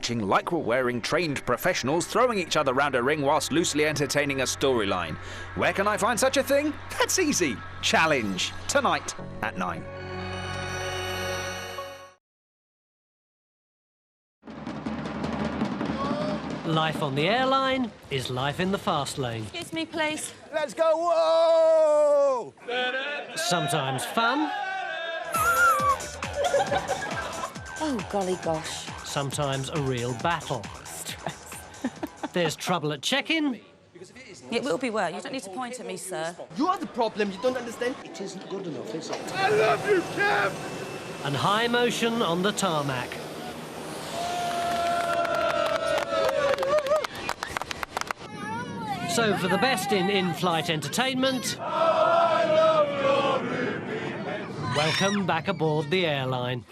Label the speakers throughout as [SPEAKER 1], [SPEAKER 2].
[SPEAKER 1] watching lycra-wearing trained professionals throwing each other round a ring whilst loosely entertaining a storyline. Where can I find such a thing? That's easy. Challenge. Tonight at 9.
[SPEAKER 2] Life on the airline is life in the fast lane.
[SPEAKER 3] Excuse me, please.
[SPEAKER 4] Let's go, whoa!
[SPEAKER 2] Sometimes fun.
[SPEAKER 3] Oh, golly gosh.
[SPEAKER 2] Sometimes a real battle. There's trouble at check-in.
[SPEAKER 3] It will be well. You don't need to point at me, sir.
[SPEAKER 4] You are the problem. You don't understand. It isn't good enough, is it? I love you, Kev!
[SPEAKER 2] And high motion on the tarmac. So for the best in in-flight entertainment, welcome back aboard the airline.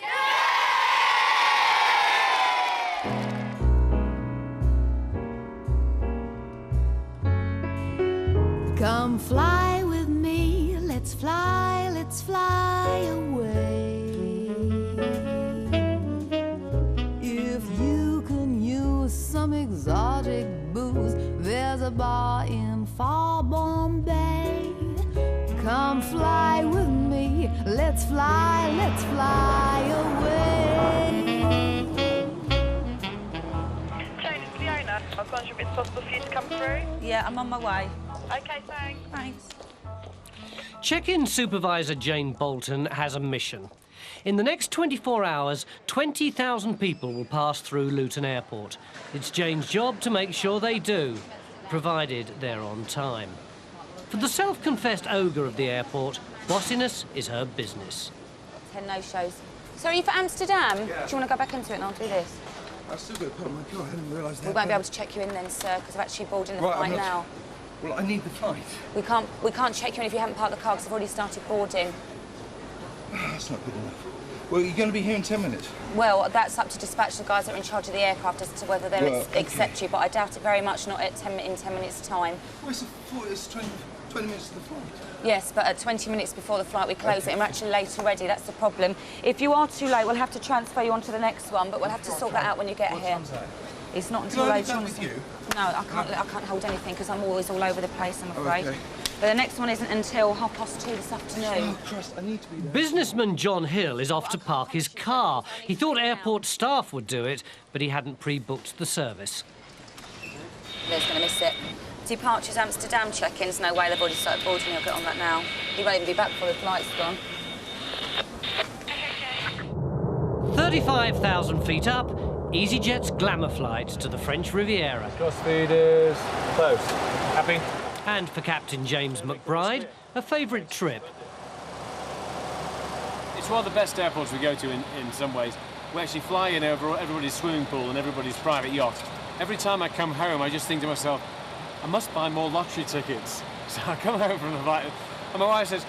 [SPEAKER 5] Come fly with me, let's fly away. If you can use some exotic booze, there's a bar in far Bombay. Come fly with me, let's fly away.
[SPEAKER 6] Jane, it's Fiona. I was wondering if it's possible for you to come through.
[SPEAKER 3] Yeah, I'm on my way.
[SPEAKER 6] OK, thanks.
[SPEAKER 3] Thanks.
[SPEAKER 2] Check-in supervisor Jane Bolton has a mission. In the next 24 hours, 20,000 people will pass through Luton Airport. It's Jane's job to make sure they do, provided they're on time. For the self-confessed ogre of the airport, bossiness is her business.
[SPEAKER 3] 10 no-shows. So are you for Amsterdam? Yeah. Do you want to go back into it and I'll do this?
[SPEAKER 4] I've still got to put on my car. I didn't realise that.
[SPEAKER 3] We won't be able to check you in then, sir, because I've actually boarded in the flight now.
[SPEAKER 4] Well, I need the flight.
[SPEAKER 3] We can't check you in if you haven't parked the car because I've already started boarding.
[SPEAKER 4] That's not good enough. Well, you're going to be here in 10 minutes.
[SPEAKER 3] Well, that's up to dispatch, the guys that are in charge of the aircraft, as to whether they'll accept you, but I doubt it very much, not at in 10 minutes' time.
[SPEAKER 4] Well, it's 20 minutes to the flight.
[SPEAKER 3] Yes, but at 20 minutes before the flight, we close it, and we're actually late already. That's the problem. If you are too late, we'll have to transfer you on to the next one, but we'll have to sort that out when you get here.
[SPEAKER 4] What time's that?
[SPEAKER 3] It's not until later on.
[SPEAKER 4] With you?
[SPEAKER 3] No, I can't hold anything because I'm always all over the place, I'm afraid.
[SPEAKER 4] Oh, okay.
[SPEAKER 3] But the next one isn't until 2:30 this afternoon.
[SPEAKER 4] Oh, Christ, I need to be there.
[SPEAKER 2] Businessman John Hill is off to park his car. He thought airport staff would do it, but he hadn't pre-booked the service.
[SPEAKER 3] Liz going to miss it. Departures Amsterdam check-ins, no way, they've already started boarding. He'll get on that now. He won't even be back before the flight's gone.
[SPEAKER 2] 35,000 feet up, EasyJet's glamour flight to the French Riviera.
[SPEAKER 7] Cross feed is close. Happy?
[SPEAKER 2] And for Captain James McBride, a favourite trip.
[SPEAKER 7] It's one of the best airports we go to in some ways. We actually fly in over everybody's swimming pool and everybody's private yacht. Every time I come home, I just think to myself, I must buy more lottery tickets. So I come home from the flight, and my wife says,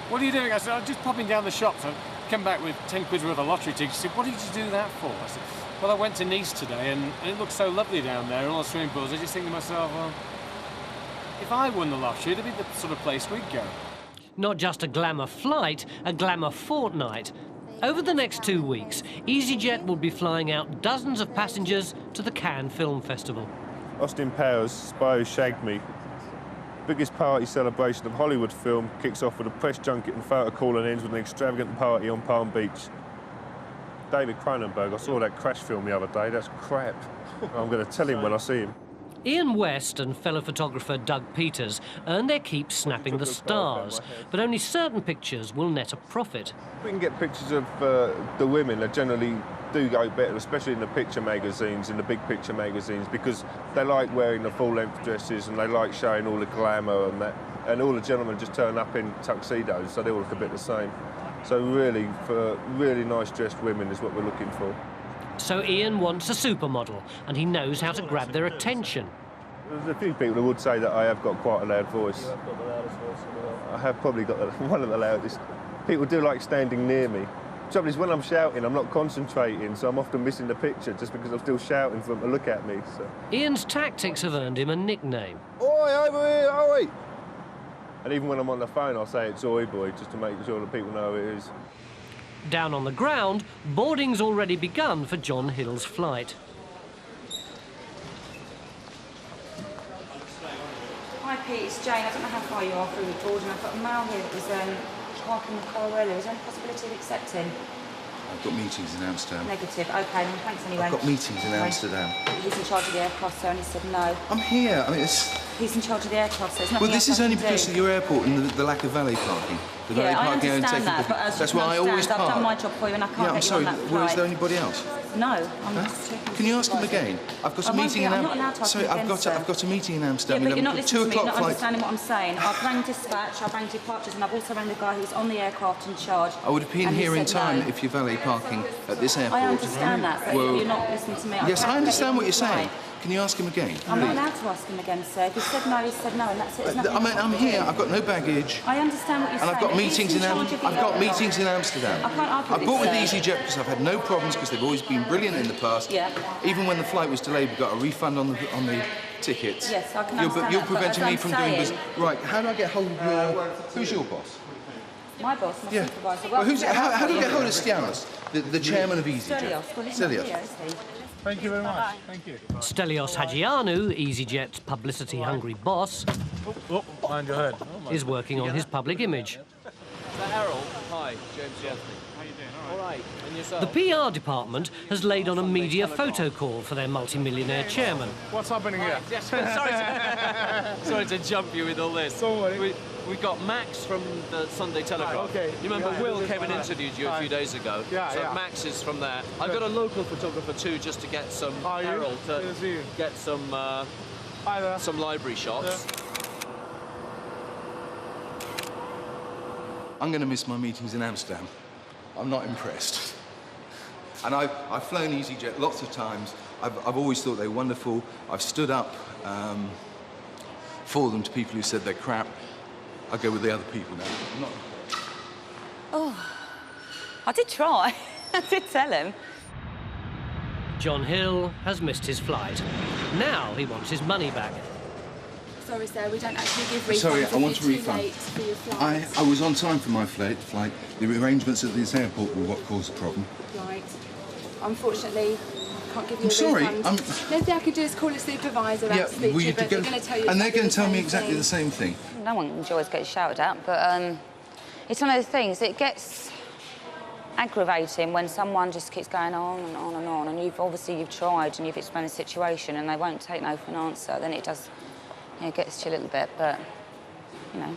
[SPEAKER 7] what are you doing? I said, I'm just popping down the shops. I come back with 10 quid worth of lottery tickets. She said, what did you do that for? I said, well, I went to Nice today, and it looks so lovely down there, all the swimming pools. I just think to myself, well, if I won the lottery, it'd be the sort of place we'd go.
[SPEAKER 2] Not just a glamour flight, a glamour fortnight. Over the next 2 weeks, EasyJet will be flying out dozens of passengers to the Cannes Film Festival.
[SPEAKER 8] Austin Powers' Spy Who Shagged Me. Biggest party celebration of Hollywood film kicks off with a press junket and photo call and ends with an extravagant party on Palm Beach. David Cronenberg, I saw that Crash film the other day. That's crap. I'm going to tell him when I see him.
[SPEAKER 2] Ian West and fellow photographer Doug Peters earn their keep snapping the stars, but only certain pictures will net a profit.
[SPEAKER 8] We can get pictures of the women that generally do go better, especially in the picture magazines, in the big picture magazines, because they like wearing the full-length dresses and they like showing all the glamour and that. And all the gentlemen just turn up in tuxedos, so they all look a bit the same. So really, for really nice dressed women is what we're looking for.
[SPEAKER 2] So Ian wants a supermodel, and he knows how to grab their attention.
[SPEAKER 8] There's a few people who would say that I have got quite a loud voice. I have probably got one of the loudest. People do like standing near me. The trouble is, when I'm shouting, I'm not concentrating, so I'm often missing the picture just because I'm still shouting for them to look at me. So.
[SPEAKER 2] Ian's tactics have earned him a nickname.
[SPEAKER 8] Oi, over here, oi! And even when I'm on the phone, I'll say it's Oi Boy, just to make sure that people know who it is.
[SPEAKER 2] Down on the ground, boarding's already begun for John Hill's flight.
[SPEAKER 3] Hi Pete, it's Jane. I don't know how far you are through the board, and I've got a mail here that was parking the car earlier. Is there any possibility of accepting?
[SPEAKER 9] I've got meetings in Amsterdam.
[SPEAKER 3] Negative. Okay, then thanks anyway.
[SPEAKER 9] I've got meetings in Amsterdam.
[SPEAKER 3] He's in charge of the aircraft, so, and he said no.
[SPEAKER 9] I'm here. I mean, it's...
[SPEAKER 3] He's in charge of the aircraft, so there's nothing
[SPEAKER 9] Well, this
[SPEAKER 3] else
[SPEAKER 9] is
[SPEAKER 3] I
[SPEAKER 9] only
[SPEAKER 3] can
[SPEAKER 9] because
[SPEAKER 3] do.
[SPEAKER 9] of your airport and the lack of valet parking. The valet
[SPEAKER 3] Yeah, I
[SPEAKER 9] parking
[SPEAKER 3] understand that, but as
[SPEAKER 9] that's
[SPEAKER 3] you
[SPEAKER 9] why I
[SPEAKER 3] can
[SPEAKER 9] always
[SPEAKER 3] understand,
[SPEAKER 9] park.
[SPEAKER 3] I've done my job for you and I can't
[SPEAKER 9] Yeah, I'm
[SPEAKER 3] get
[SPEAKER 9] sorry.
[SPEAKER 3] you on that
[SPEAKER 9] Well, is
[SPEAKER 3] flight.
[SPEAKER 9] there anybody else?
[SPEAKER 3] No, I'm just checking.
[SPEAKER 9] Can you ask him again? I've got a meeting in
[SPEAKER 3] I'm not allowed to ask
[SPEAKER 9] Sorry,
[SPEAKER 3] him again, sir.
[SPEAKER 9] I've got a meeting in
[SPEAKER 3] Yeah,
[SPEAKER 9] Amsterdam.
[SPEAKER 3] but you're not listening to me, you're not
[SPEAKER 9] flight.
[SPEAKER 3] understanding what I'm saying. I've rang dispatch, I've rang departures, and I've also rang the guy who's on the aircraft in charge.
[SPEAKER 9] I would have been
[SPEAKER 3] and he
[SPEAKER 9] here in
[SPEAKER 3] said
[SPEAKER 9] time
[SPEAKER 3] no.
[SPEAKER 9] if you're valet parking at this airport.
[SPEAKER 3] I understand that, but
[SPEAKER 9] Well,
[SPEAKER 3] you're not listening to me.
[SPEAKER 9] yes, I understand what you're saying.
[SPEAKER 3] Right.
[SPEAKER 9] Can you ask him again?
[SPEAKER 3] I'm not allowed to ask him again, sir. If he said no, he said no, and that's it.
[SPEAKER 9] I mean, I'm here. I've got no baggage.
[SPEAKER 3] I understand what you're
[SPEAKER 9] And
[SPEAKER 3] saying.
[SPEAKER 9] I've got
[SPEAKER 3] but
[SPEAKER 9] meetings
[SPEAKER 3] he's
[SPEAKER 9] in
[SPEAKER 3] charge of the
[SPEAKER 9] I've got
[SPEAKER 3] aircraft.
[SPEAKER 9] meetings in Amsterdam.
[SPEAKER 3] I can't argue
[SPEAKER 9] I
[SPEAKER 3] with
[SPEAKER 9] bought with
[SPEAKER 3] this, sir.
[SPEAKER 9] EasyJet because I've had no problems because they've always been brilliant in the past.
[SPEAKER 3] Yeah.
[SPEAKER 9] Even when the flight was delayed, we got a refund on the tickets.
[SPEAKER 3] Yes, I can
[SPEAKER 9] You're
[SPEAKER 3] understand
[SPEAKER 9] You're
[SPEAKER 3] that, but
[SPEAKER 9] preventing
[SPEAKER 3] as
[SPEAKER 9] me
[SPEAKER 3] I'm
[SPEAKER 9] from
[SPEAKER 3] saying-
[SPEAKER 9] doing business. Right, how do I get hold of your... Who's your boss?
[SPEAKER 3] My boss, my
[SPEAKER 9] Yeah.
[SPEAKER 3] supervisor.
[SPEAKER 9] Well,
[SPEAKER 3] Well,
[SPEAKER 9] how do I get hold of Stianos, the chairman of EasyJet?
[SPEAKER 3] Stelios. Well, he's not
[SPEAKER 9] Stelios.
[SPEAKER 3] here, is he?
[SPEAKER 7] Thank you very much. Thank you.
[SPEAKER 2] Stelios Hagianou, EasyJet's publicity-hungry boss,
[SPEAKER 7] Oh, mind your head.
[SPEAKER 2] is working on his public image.
[SPEAKER 10] Is that Errol? Hi, James Jeffrey. How you doing? All right. And yourself?
[SPEAKER 2] The PR department has laid on a media photo call for their multi-millionaire chairman.
[SPEAKER 7] What's happening here?
[SPEAKER 10] Yes, sorry to jump you with all this.
[SPEAKER 7] Don't worry.
[SPEAKER 10] We got Max from the Sunday Telegraph.
[SPEAKER 7] Okay.
[SPEAKER 10] You remember
[SPEAKER 7] Yeah,
[SPEAKER 10] Will
[SPEAKER 7] this
[SPEAKER 10] came and
[SPEAKER 7] one.
[SPEAKER 10] interviewed you a few days ago?
[SPEAKER 7] Yeah,
[SPEAKER 10] so
[SPEAKER 7] yeah.
[SPEAKER 10] Max is from there. I've got a local photographer too, just to get some
[SPEAKER 7] Are you?
[SPEAKER 10] Errol to
[SPEAKER 7] Good to see you.
[SPEAKER 10] get some
[SPEAKER 7] Hi there.
[SPEAKER 10] some library shots.
[SPEAKER 9] I'm going to miss my meetings in Amsterdam. I'm not impressed. And I've flown EasyJet lots of times. I've always thought they're wonderful. I've stood up for them to people who said they're crap. I go with the other people now. I'm not...
[SPEAKER 3] Oh, I did try. I did tell him.
[SPEAKER 2] John Hill has missed his flight. Now he wants his money back.
[SPEAKER 11] Sorry, sir, we don't actually give refunds.
[SPEAKER 9] Sorry, I
[SPEAKER 11] if
[SPEAKER 9] want
[SPEAKER 11] you're
[SPEAKER 9] a
[SPEAKER 11] too
[SPEAKER 9] refund.
[SPEAKER 11] late for your flight.
[SPEAKER 9] I was on time for my flight. The arrangements at this airport were what caused the problem.
[SPEAKER 11] Right. Unfortunately, I can't give you
[SPEAKER 9] I'm
[SPEAKER 11] a
[SPEAKER 9] sorry,
[SPEAKER 11] refund. Next thing I could do is call a supervisor out to speak to you, but they're going to tell you
[SPEAKER 9] and they're going to tell me
[SPEAKER 11] exactly
[SPEAKER 9] exactly the same thing.
[SPEAKER 3] No one enjoys getting shouted at, but it's one of those things. It gets aggravating when someone just keeps going on and on and on, and you've tried and you've explained the situation, and they won't take no for an answer. Then it does, it gets to you a little bit, but you know.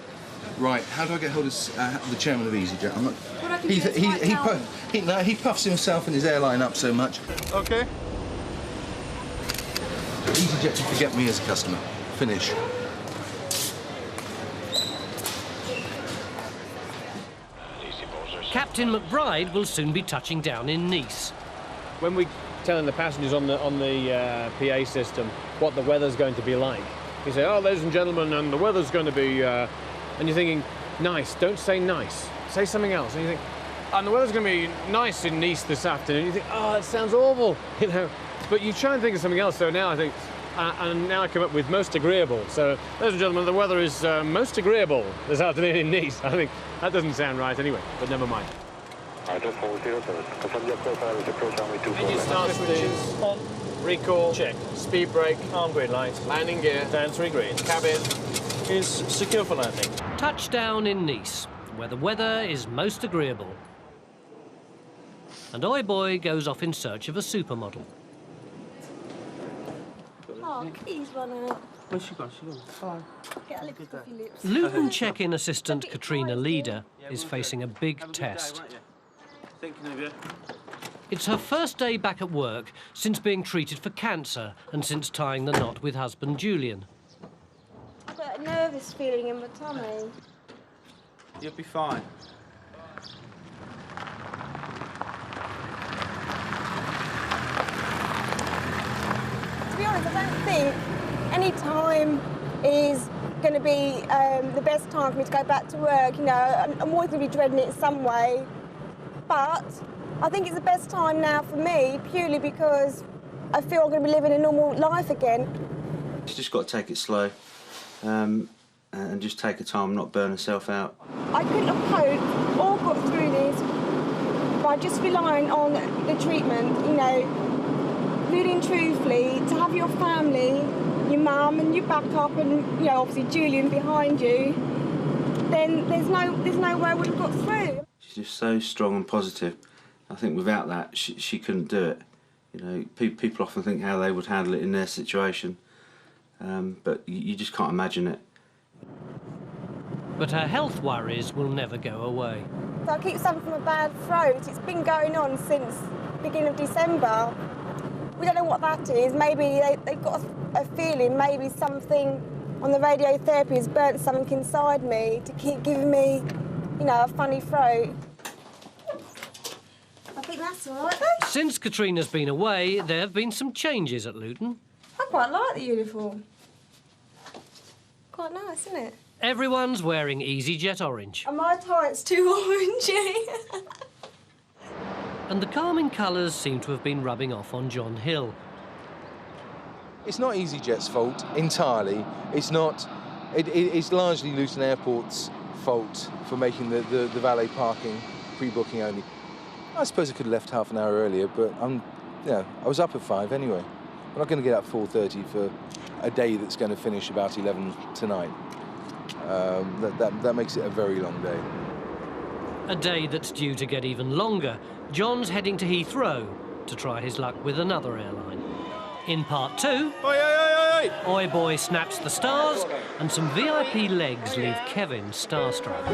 [SPEAKER 9] Right, how do I get hold of the chairman of EasyJet? I'm not...
[SPEAKER 11] What I can do is write down-
[SPEAKER 9] He puffs himself and his airline up so much.
[SPEAKER 7] Okay.
[SPEAKER 9] EasyJet to forget me as a customer. Finish.
[SPEAKER 2] Captain McBride will soon be touching down in Nice.
[SPEAKER 7] When we telling the passengers on the PA system what the weather's going to be like, you say, "Oh, ladies and gentlemen, and the weather's going to be," and you're thinking, "Nice." Don't say nice. Say something else. And you think, "And the weather's going to be nice in Nice this afternoon." You think, "Oh, that sounds awful," you know. But you try and think of something else. So now I think, and now I come up with most agreeable. So, ladies and gentlemen, the weather is most agreeable this afternoon in Nice. I think that doesn't sound right anyway. But never mind.
[SPEAKER 10] Engine start switches on. Recall. Check. Speed brake. Arm green light. Landing gear. Down 3 green. Cabin is secure for landing.
[SPEAKER 2] Touchdown in Nice, where the weather is most agreeable. And Oi Boy goes off in search of a supermodel.
[SPEAKER 11] Oh, please run out.
[SPEAKER 10] Where's she gone? She's gone.
[SPEAKER 11] Get a lipstick off your lips.
[SPEAKER 2] Luton check-in assistant Katrina Leader is facing a big test.
[SPEAKER 10] Thinking of you.
[SPEAKER 2] It's her first day back at work since being treated for cancer and since tying the knot with husband Julian.
[SPEAKER 11] I've got a nervous feeling in my tummy.
[SPEAKER 10] You'll be fine.
[SPEAKER 11] To be honest, I don't think any time is going to be the best time for me to go back to work. You know, I'm always going to be dreading it in some way. But I think it's the best time now for me, purely because I feel I'm going to be living a normal life again.
[SPEAKER 12] She's just got to take it slow and just take her time, not burn herself out.
[SPEAKER 11] I couldn't have coped or got through this by just relying on the treatment, you know. really and truthfully, to have your family, your mum and your backup and, you know, obviously Julian behind you, then there's no way I would have got through.
[SPEAKER 12] She's just so strong and positive. I think without that, she couldn't do it. You know, people often think how they would handle it in their situation, but you just can't imagine it.
[SPEAKER 2] But her health worries will never go away.
[SPEAKER 11] So I keep suffering from a bad throat. It's been going on since the beginning of December. We don't know what that is. Maybe they've got a feeling maybe something on the radiotherapy has burnt something inside me to keep giving me, you know, a funny throat. I think that's all right, though.
[SPEAKER 2] Since Katrina's been away, there have been some changes at Luton.
[SPEAKER 11] I quite like the uniform. Quite nice, isn't it?
[SPEAKER 2] Everyone's wearing EasyJet orange.
[SPEAKER 11] And my tie's too orangey.
[SPEAKER 2] And the calming colours seem to have been rubbing off on John Hill.
[SPEAKER 9] It's not EasyJet's fault entirely. It's not. It's largely Luton Airport's fault for making the valet parking pre-booking only. I suppose I could have left half an hour earlier, but I was up at 5 anyway. I'm not going to get up 4:30 for a day that's going to finish about 11 tonight. That makes it a very long day.
[SPEAKER 2] A day that's due to get even longer. John's heading to Heathrow to try his luck with another airline. In part 2, Oi Boy snaps the stars, and some VIP legs leave Kevin starstruck.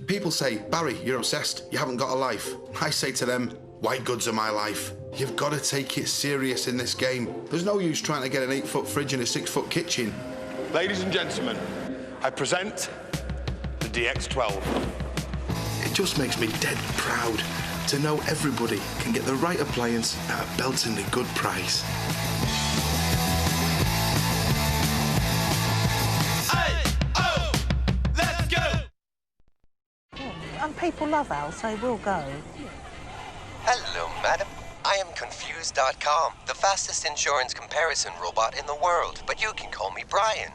[SPEAKER 13] People say, Barry, you're obsessed, you haven't got a life. I say to them, white goods are my life. You've got to take it serious in this game. There's no use trying to get an 8-foot fridge in a 6-foot kitchen.
[SPEAKER 14] Ladies and gentlemen, I present the DX12.
[SPEAKER 13] It just makes me dead proud to know everybody can get the right appliance at a beltingly good price.
[SPEAKER 15] And people love Al, so we'll go.
[SPEAKER 16] Hello, madam. I am Confused.com, the fastest insurance comparison robot in the world, but you can call me Brian.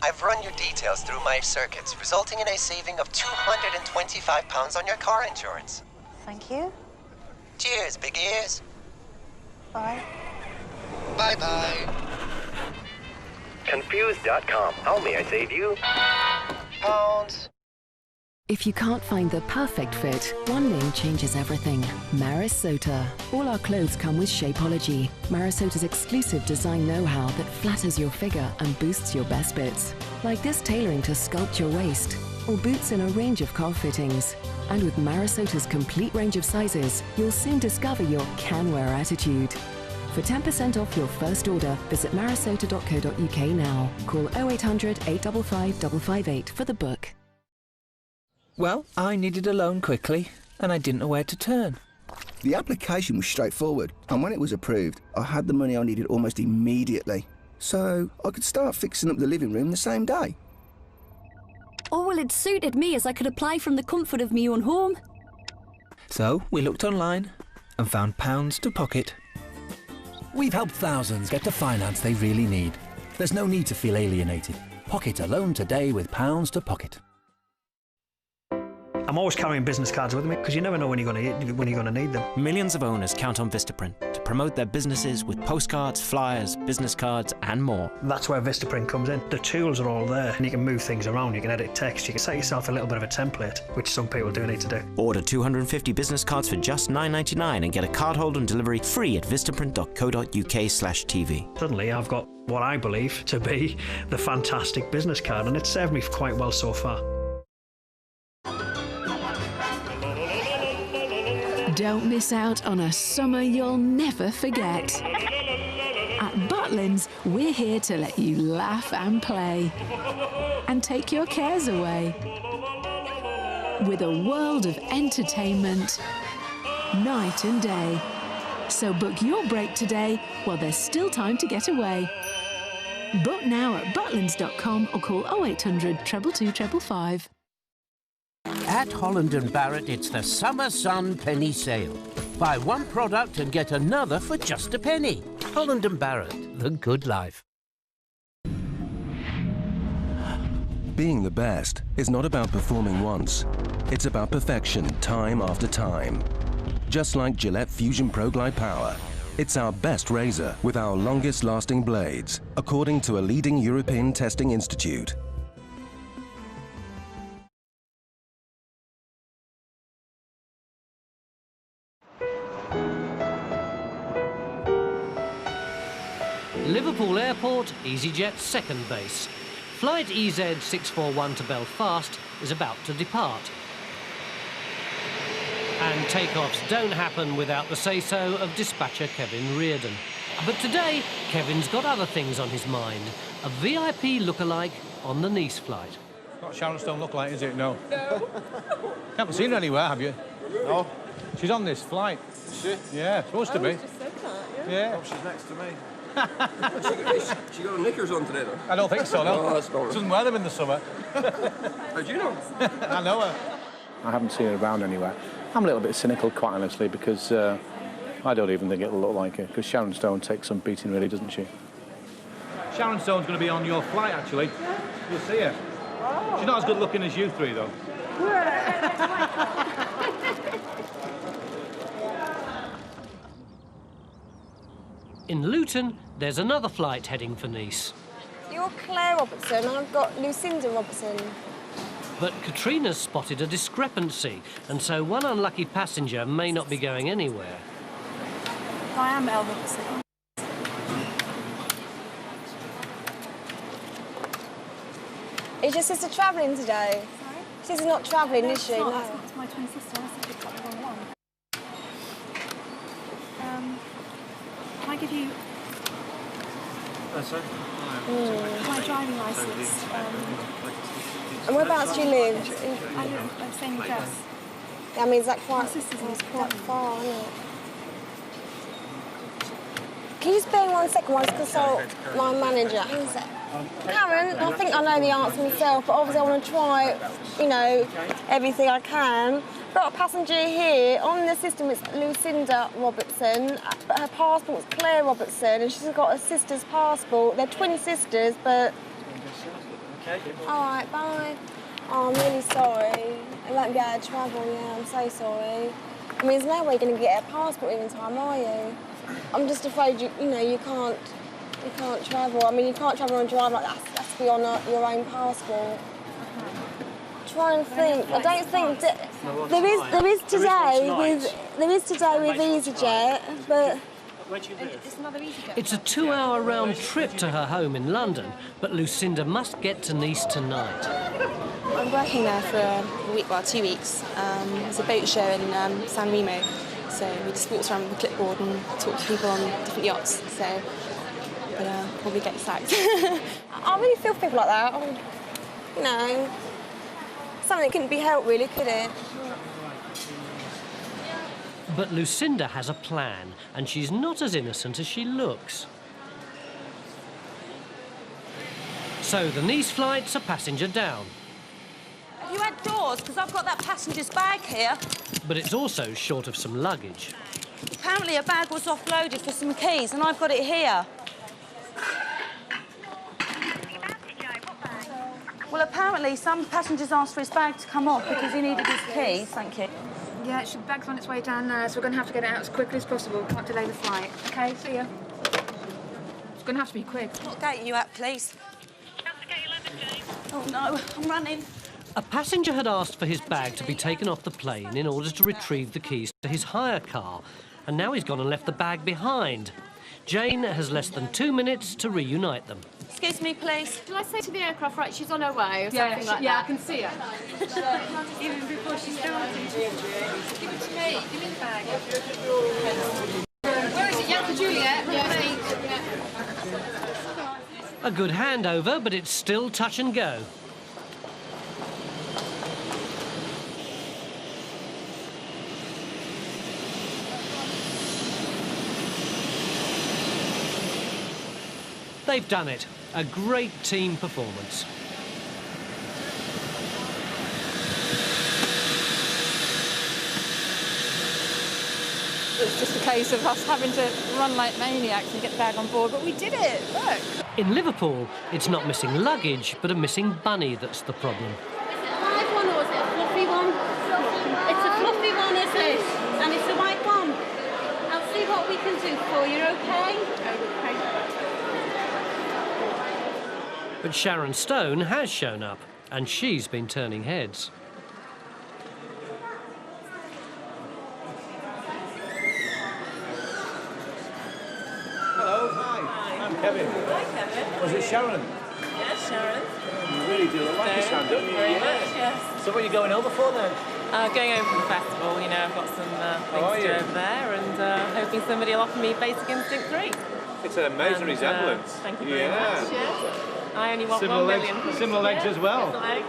[SPEAKER 16] I've run your details through my circuits, resulting in a saving of £225 on your car insurance.
[SPEAKER 15] Thank you.
[SPEAKER 16] Cheers, big ears.
[SPEAKER 15] Bye.
[SPEAKER 16] Bye-bye. Confused.com. How may I save you? Pounds.
[SPEAKER 17] If you can't find the perfect fit, one name changes everything. Marisota. All our clothes come with Shapeology, Marisota's exclusive design know-how that flatters your figure and boosts your best bits. Like this tailoring to sculpt your waist, or boots in a range of calf fittings. And with Marisota's complete range of sizes, you'll soon discover your can-wear attitude. For 10% off your first order, visit marisota.co.uk now. Call 0800 855 558 for the book.
[SPEAKER 18] Well, I needed a loan quickly, and I didn't know where to turn.
[SPEAKER 19] The application was straightforward, and when it was approved, I had the money I needed almost immediately. So I could start fixing up the living room the same day.
[SPEAKER 20] Oh, well, it suited me as I could apply from the comfort of my own home.
[SPEAKER 18] So we looked online and found Pounds to Pocket.
[SPEAKER 21] We've helped thousands get the finance they really need. There's no need to feel alienated. Pocket a loan today with Pounds to Pocket.
[SPEAKER 22] I'm always carrying business cards with me because you never know when you're going to need them.
[SPEAKER 23] Millions of owners count on Vistaprint to promote their businesses with postcards, flyers, business cards and more.
[SPEAKER 22] That's where Vistaprint comes in. The tools are all there and you can move things around, you can edit text, you can set yourself a little bit of a template, which some people do need to do.
[SPEAKER 23] Order 250 business cards for just $9.99 and get a cardholder and delivery free at vistaprint.co.uk/TV.
[SPEAKER 22] Suddenly I've got what I believe to be the fantastic business card and it's served me quite well so far.
[SPEAKER 24] Don't miss out on a summer you'll never forget. At Butlins, we're here to let you laugh and play and take your cares away with a world of entertainment, night and day. So book your break today while there's still time to get away. Book now at butlins.com or call 0800 222 555.
[SPEAKER 25] At Holland & Barrett, it's the Summer Sun Penny Sale. Buy one product and get another for just a penny. Holland & Barrett, the good life.
[SPEAKER 1] Being the best is not about performing once. It's about perfection time after time. Just like Gillette Fusion Pro Glide Power, it's our best razor with our longest lasting blades, according to a leading European testing institute.
[SPEAKER 2] Liverpool Airport, EasyJet's second base. Flight EZ641 to Belfast is about to depart. And takeoffs don't happen without the say-so of dispatcher Kevin Reardon. But today, Kevin's got other things on his mind. A VIP lookalike on the Nice flight.
[SPEAKER 4] Not Sharon Stone look like, is it? No. Haven't seen her anywhere, have you? No. She's on this flight.
[SPEAKER 5] Is she?
[SPEAKER 4] Yeah, supposed to be.
[SPEAKER 5] Just said that,
[SPEAKER 4] Yeah.
[SPEAKER 5] Oh, she's next to me. she got her knickers on today, though?
[SPEAKER 4] I don't think so, no.
[SPEAKER 5] Oh, that's not right.
[SPEAKER 4] Doesn't wear them in the summer.
[SPEAKER 5] How do you know?
[SPEAKER 4] I know her.
[SPEAKER 6] I haven't seen her around anywhere. I'm a little bit cynical, quite honestly, because I don't even think it'll look like her, because Sharon Stone takes some beating, really, doesn't she?
[SPEAKER 4] Sharon Stone's going to be on your flight, actually. You'll see her. She's not as good looking as you three, though.
[SPEAKER 2] In Luton, there's another flight heading for Nice.
[SPEAKER 11] You're Claire Robertson, I've got Lucinda Robertson.
[SPEAKER 2] But Katrina's spotted a discrepancy, and so one unlucky passenger may not be going anywhere.
[SPEAKER 15] I am Elle Robertson.
[SPEAKER 11] Is your sister travelling today?
[SPEAKER 15] Sorry?
[SPEAKER 11] She's not travelling, is she?
[SPEAKER 15] No,
[SPEAKER 11] No.
[SPEAKER 15] it's my twin sister. I think you've got the wrong one. Can I give you my driving licence?
[SPEAKER 11] And whereabouts do you live?
[SPEAKER 15] I live at the same address.
[SPEAKER 11] I mean, is that quite,
[SPEAKER 15] My sister's in
[SPEAKER 11] quite far, isn't it? Can you just bear 1 second while I just consult my manager? Karen, I think I know the answer myself, but obviously I want to try, you know, everything I can. Got a passenger here. On the system it's Lucinda Robertson, but her passport's Claire Robertson, and she's got her sister's passport. They're twin sisters, but... All right, bye. Oh, I'm really sorry. I won't be able to travel, yeah, I'm so sorry. I mean, there's no way you're going to get a passport in time, are you? I'm just afraid, you know, you can't travel. I mean, you can't travel on drive like that. It has to be on your own passport. Try and think. I don't think that there is today with EasyJet, but
[SPEAKER 15] It's another EasyJet.
[SPEAKER 2] It's a 2-hour round trip to her home in London, but Lucinda must get to Nice tonight.
[SPEAKER 8] I'm working there for a week, well, 2 weeks. It's a boat show in San Remo. So we just walk around with a clipboard and talk to people on different yachts. So we'll probably get sacked.
[SPEAKER 11] I really feel for people like that. You know, something that couldn't be helped, really, could it?
[SPEAKER 2] But Lucinda has a plan, and she's not as innocent as she looks. So the Nice flight's a passenger down.
[SPEAKER 3] Have you had doors? Because I've got that passenger's bag here.
[SPEAKER 2] But it's also short of some luggage.
[SPEAKER 3] Apparently a bag was offloaded for some keys, and I've got it here. Well, apparently some passengers asked for his bag to come off because he needed his keys. Thank you.
[SPEAKER 26] Yeah, the bag's on its way down now, so we're going to have to get it out as quickly as possible. Can't delay the flight. OK, see ya. It's going to have to be quick.
[SPEAKER 3] What gate are you at, please? Oh, no, I'm running.
[SPEAKER 2] A passenger had asked for his bag to be taken off the plane in order to retrieve the keys to his hire car, and now he's gone and left the bag behind. Jane has less than 2 minutes to reunite them.
[SPEAKER 3] Excuse me, please.
[SPEAKER 26] Did I say to the aircraft, right, she's on her way or something like that? Yeah, I can see her. Even before she started. Give it to me. Give me the bag. Where is it? Yankee Juliet? Yeah.
[SPEAKER 2] A good handover, but it's still touch and go. They've done it. A great team performance.
[SPEAKER 26] It's just a case of us having to run like maniacs and get the bag on board, but we did it, look.
[SPEAKER 2] In Liverpool, it's not missing luggage, but a missing bunny that's the problem.
[SPEAKER 26] Is it a live one or is it a fluffy one? It's a fluffy one, is it? And it's a white one. I'll see what we can do for you, OK? OK.
[SPEAKER 2] But Sharon Stone has shown up, and she's been turning heads.
[SPEAKER 4] Hello, hi. I'm Kevin.
[SPEAKER 7] Hi, Kevin.
[SPEAKER 4] Was it Sharon?
[SPEAKER 7] Yes, Sharon.
[SPEAKER 4] You really do look like a Sharon, don't you?
[SPEAKER 7] Very much, yes.
[SPEAKER 4] So what are you going over for then?
[SPEAKER 7] Going over for the festival, you know, I've got some things to do over there and hoping somebody will offer me Basic Instinct 3.
[SPEAKER 4] It's an amazing resemblance.
[SPEAKER 7] Thank you very much, yes. I only want
[SPEAKER 4] Similar
[SPEAKER 7] 1 million.
[SPEAKER 4] Similar legs as well.
[SPEAKER 7] Similar legs.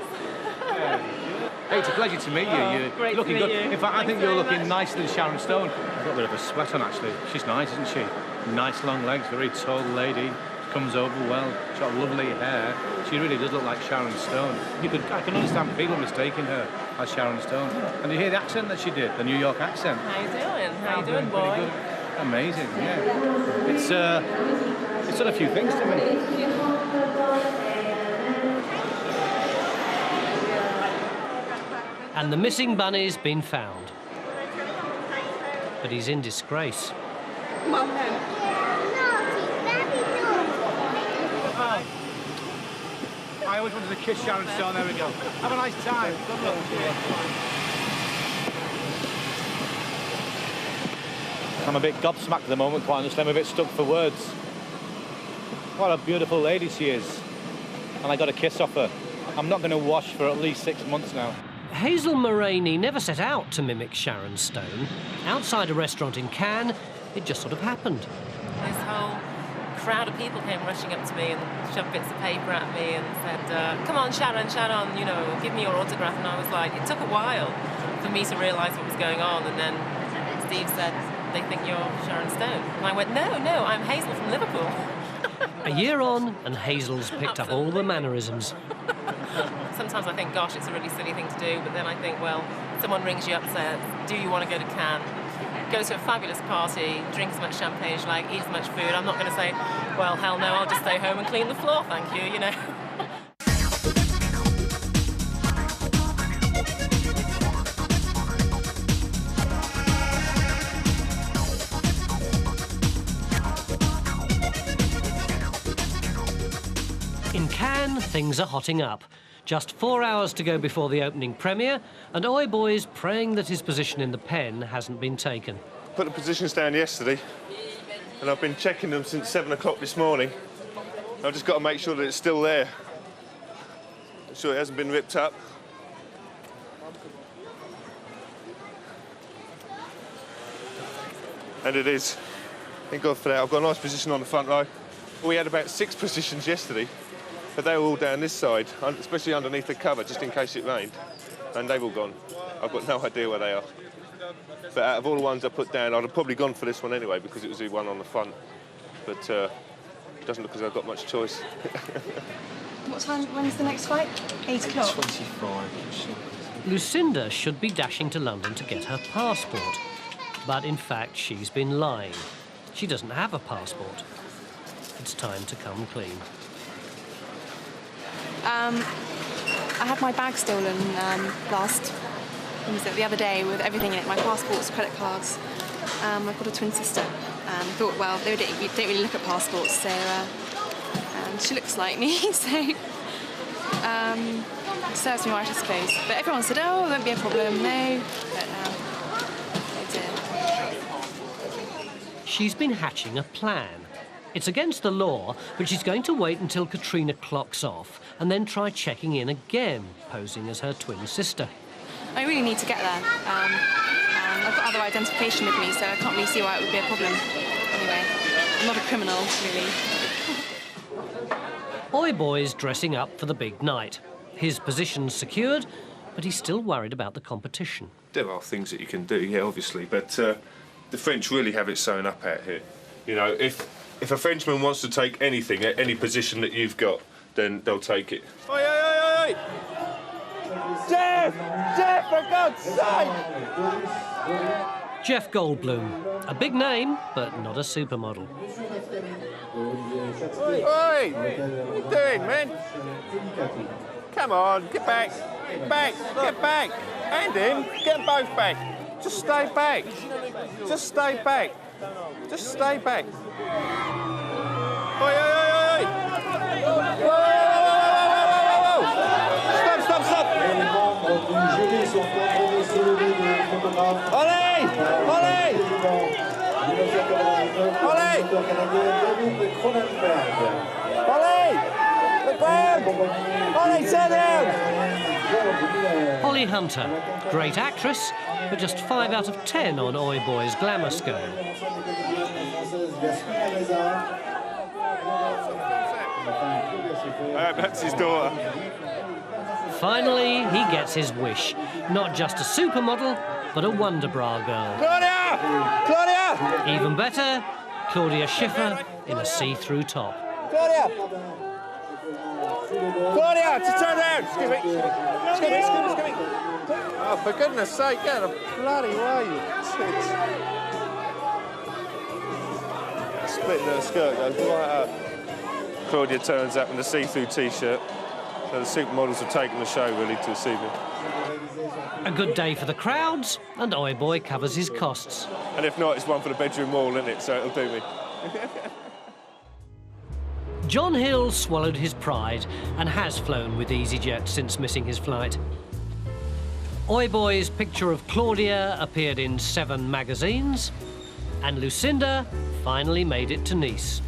[SPEAKER 4] Hey, it's a pleasure to meet you. You're
[SPEAKER 7] great to
[SPEAKER 4] looking
[SPEAKER 7] meet
[SPEAKER 4] good.
[SPEAKER 7] you.
[SPEAKER 4] In fact, I
[SPEAKER 7] Thanks
[SPEAKER 4] think you're
[SPEAKER 7] very
[SPEAKER 4] looking
[SPEAKER 7] much.
[SPEAKER 4] nicer than Sharon Stone. I've got a bit of a sweat on, actually. She's nice, isn't she? Nice long legs, very tall lady. Comes over well. She's got lovely hair. She really does look like Sharon Stone. I can understand people mistaking her as Sharon Stone. And you hear the accent that she did, the New York accent.
[SPEAKER 7] How you doing? How you doing,
[SPEAKER 4] Pretty
[SPEAKER 7] boy?
[SPEAKER 4] good. Amazing, yeah. It's done a few things to me.
[SPEAKER 2] And the missing bunny's been found. But he's in disgrace.
[SPEAKER 11] Come on, then.
[SPEAKER 4] Hi. I always wanted to kiss Sharon Stone. There we go. Have a nice time. Good luck. I'm a bit gobsmacked at the moment, quite honestly. I'm a bit stuck for words. What a beautiful lady she is. And I got a kiss off her. I'm not going to wash for at least 6 months now.
[SPEAKER 2] Hazel Mulroney never set out to mimic Sharon Stone. Outside a restaurant in Cannes, it just sort of happened.
[SPEAKER 7] This whole crowd of people came rushing up to me and shoved bits of paper at me and said, come on, Sharon, you know, give me your autograph. And I was like, it took a while for me to realise what was going on. And then Steve said, they think you're Sharon Stone. And I went, no, I'm Hazel from Liverpool.
[SPEAKER 2] A year on, and Hazel's picked up all the mannerisms.
[SPEAKER 7] Sometimes I think, gosh, it's a really silly thing to do, but then I think, well, someone rings you up and says, do you want to go to Cannes? Go to a fabulous party, drink as much champagne as you like, eat as much food. I'm not going to say, well, hell no, I'll just stay home and clean the floor, thank you, you know.
[SPEAKER 2] In Cannes, things are hotting up. Just 4 hours to go before the opening premiere, and Oi Boy's praying that his position in the pen hasn't been taken.
[SPEAKER 9] Put the positions down yesterday, and I've been checking them since 7 o'clock this morning. I've just got to make sure that it's still there. Make sure it hasn't been ripped up. And it is. Thank God for that. I've got a nice position on the front row. We had about 6 positions yesterday, but they were all down this side, especially underneath the cover, just in case it rained. And they've all gone. I've got no idea where they are. But out of all the ones I put down, I'd have probably gone for this one anyway, because it was the one on the front. But it doesn't look as though I've got much choice.
[SPEAKER 15] What time, when's the next flight? 8 o'clock?
[SPEAKER 9] 25.
[SPEAKER 2] Lucinda should be dashing to London to get her passport. But in fact, she's been lying. She doesn't have a passport. It's time to come clean.
[SPEAKER 8] I had my bag stolen the other day with everything in it, my passports, credit cards. I've got a twin sister. And thought, well, they don't really look at passports, so she looks like me, so serves me right, I suppose. But everyone said, oh, it won't be a problem, no. But they did.
[SPEAKER 2] She's been hatching a plan. It's against the law, but she's going to wait until Katrina clocks off and then try checking in again, posing as her twin sister.
[SPEAKER 8] I really need to get there. I've got other identification with me, so I can't really see why it would be a problem. Anyway, I'm not a criminal, really.
[SPEAKER 2] Oi Boy's dressing up for the big night. His position's secured, but he's still worried about the competition.
[SPEAKER 9] There are things that you can do, yeah, obviously, but the French really have it sewn up out here. You know, if a Frenchman wants to take anything at any position that you've got, then they'll take it.
[SPEAKER 10] Oi, oi, oi, oi! Jeff! Jeff, for God's sake!
[SPEAKER 2] Jeff Goldblum. A big name, but not a supermodel.
[SPEAKER 9] Oi! What are you doing, man? Come on, get back. Back, get back. And him, get them both back. Just stay back. Just stay back. Just stay back. Oi, oi, oi, oi, oi! Whoa, whoa, whoa, whoa, whoa, whoa! Stop, stop, stop! Ollie! Ollie! Ollie! Ollie! The ground! Ollie, turn down!
[SPEAKER 2] Holly Hunter, great actress, but just 5 out of 10 on Oi Boy's glamour scale.
[SPEAKER 9] That's his daughter.
[SPEAKER 2] Finally, he gets his wish. Not just a supermodel, but a Wonder Bra girl.
[SPEAKER 9] Claudia! Claudia!
[SPEAKER 2] Even better, Claudia Schiffer in a see-through top.
[SPEAKER 9] Claudia! Claudia, to turn down! Excuse me. Excuse me, excuse me, excuse me. Oh, for goodness sake, get a bloody way, you tit. Splitting her skirt goes right up. Claudia turns up in a see-through T-shirt. So the supermodels have taken the show, really, to this evening.
[SPEAKER 2] A good day for the crowds, and Oi Boy covers his costs.
[SPEAKER 9] And if not, it's one for the bedroom wall, isn't it? So it'll do me.
[SPEAKER 2] John Hill swallowed his pride and has flown with EasyJet since missing his flight. Oi Boy's picture of Claudia appeared in 7 magazines, and Lucinda finally made it to Nice.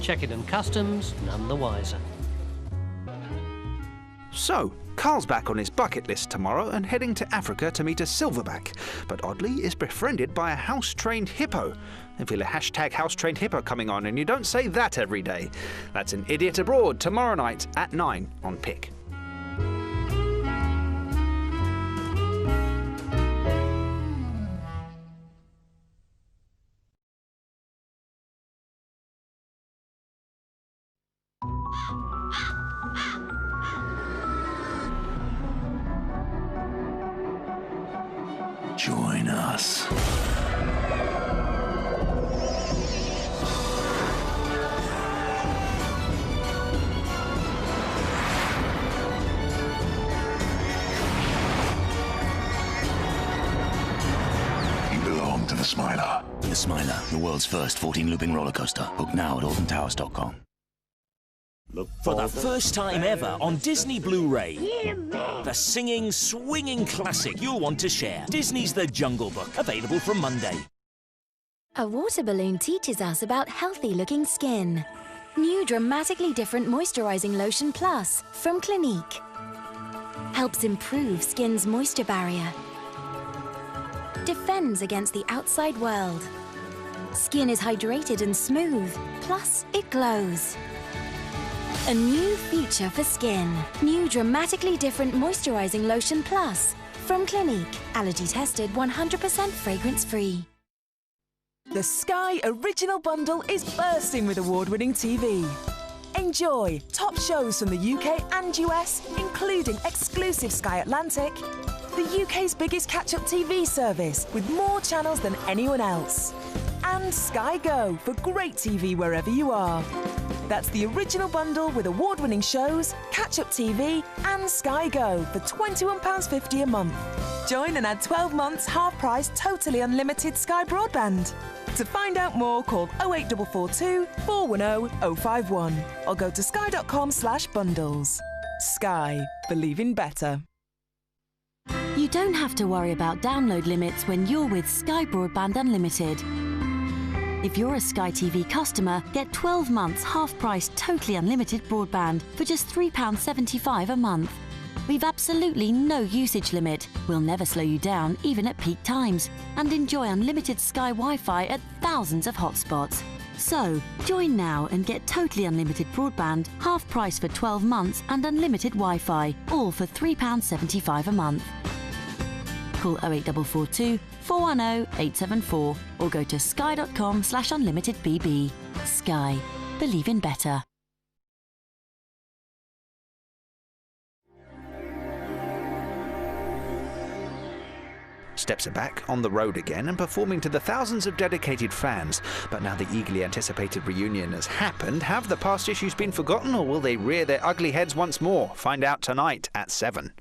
[SPEAKER 2] Check-in and customs none the wiser.
[SPEAKER 10] So, Carl's back on his bucket list tomorrow and heading to Africa to meet a silverback, but oddly is befriended by a house-trained hippo. I feel a hashtag house-trained hippo coming on, and you don't say that every day. That's An Idiot Abroad tomorrow night at 9 on Pick.
[SPEAKER 12] Join us. You belong to the Smiler. The Smiler, the world's first 14-looping roller coaster. Book now at AltonTowers.com.
[SPEAKER 13] For the first time ever on Disney Blu-ray, the singing, swinging classic you'll want to share. Disney's The Jungle Book, available from Monday.
[SPEAKER 14] A water balloon teaches us about healthy-looking skin. New dramatically different moisturizing lotion plus from Clinique. Helps improve skin's moisture barrier. Defends against the outside world. Skin is hydrated and smooth, plus it glows. A new future for skin. New dramatically different moisturizing lotion plus from Clinique. Allergy tested, 100% fragrance free.
[SPEAKER 16] The Sky Original Bundle is bursting with award-winning TV. Enjoy top shows from the UK and US, including exclusive Sky Atlantic, the UK's biggest catch-up TV service with more channels than anyone else. And Sky Go for great TV wherever you are. That's the original bundle with award-winning shows, catch-up TV and Sky Go for £21.50 a month. Join and add 12 months half-price totally unlimited Sky broadband. To find out more, call 08442 410 051 or go to sky.com/bundles. Sky. Believe in better.
[SPEAKER 14] You don't have to worry about download limits when you're with Sky Broadband Unlimited. If you're a Sky TV customer, get 12 months half-price totally unlimited broadband for just £3.75 a month. We've absolutely no usage limit. We'll never slow you down, even at peak times, and enjoy unlimited Sky Wi-Fi at thousands of hotspots. So, join now and get totally unlimited broadband, half price for 12 months and unlimited Wi-Fi, all for £3.75 a month. Call 08442 410 874 or go to sky.com/unlimitedbb. Sky. Believe in better.
[SPEAKER 10] Steps are back on the road again and performing to the thousands of dedicated fans. But now the eagerly anticipated reunion has happened, have the past issues been forgotten, or will they rear their ugly heads once more? Find out tonight at 7.